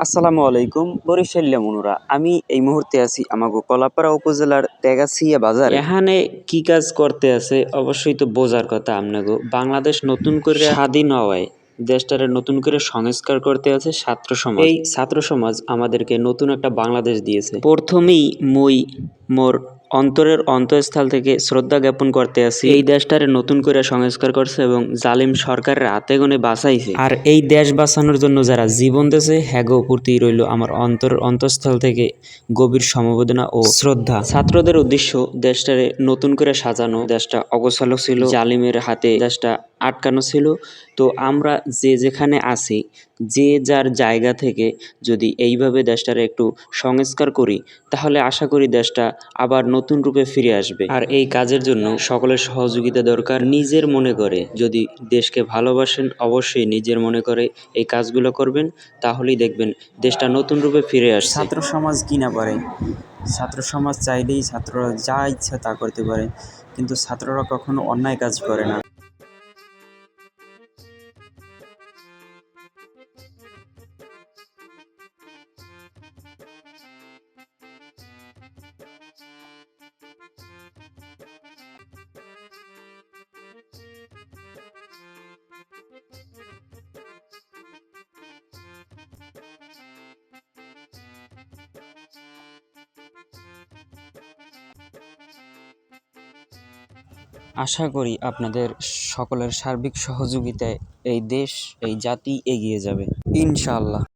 আসসালামু আলাইকুম বরিশাল্য মনুরা। আমি এই মুহূর্তে আছি আমাগো কলাপাড়া উপজেলার তেগাছিয়া বাজার। এখানে কি কাজ করতে আছে অবশ্যই তো বোঝার কথা আপনাগো। বাংলাদেশ নতুন করে স্বাধীন হওয়ায় দেশটারে নতুন করে সংস্কার করতে আছে ছাত্র সমাজ। এই ছাত্র সমাজ আমাদেরকে নতুন একটা বাংলাদেশ দিয়েছে। প্রথমেই মই মোর অন্তরের অন্তঃস্থল থেকে শ্রদ্ধা জ্ঞাপন করতে আছি এই দেশটারে নতুন করে সংস্কার করছে এবং জালিম সরকারের হাতে গনে বাঁচাইছে। আর এই দেশ বাঁচানোর জন্য যারা জীবন দিয়েছে হ্যাগো প্রতি রইল আমার অন্তঃস্থল থেকে গভীর সমবেদনা ও শ্রদ্ধা। ছাত্রদের উদ্দেশ্য দেশটারে নতুন করে সাজানো। দেশটা অগোছালো ছিল, জালিমের হাতে দেশটা আটকানো ছিল। তো আমরা যে যেখানে আছি, যে যার জায়গা থেকে যদি এইভাবে দেশটারে একটু সংস্কার করি, তাহলে আশা করি দেশটা আবার নতুন রূপে ফিরে আসবে। আর এই কাজের জন্য সকলের সহযোগিতা দরকার। নিজের মনে করে যদি দেশকে ভালোবাসেন, অবশ্যই নিজের মনে করে এই কাজগুলো করবেন, তাহলেই দেখবেন দেশটা নতুন রূপে ফিরে আসছে। ছাত্র সমাজ কি না পারে? ছাত্র সমাজ চাইলেই ছাত্ররা যা ইচ্ছা তা করতে পারে, কিন্তু ছাত্ররা কখনো অন্যায় কাজ করে না। আশা করি আপনাদের সকলের সার্বিক সহযোগিতায় এই দেশ, এই জাতি এগিয়ে যাবে ইনশাআল্লাহ।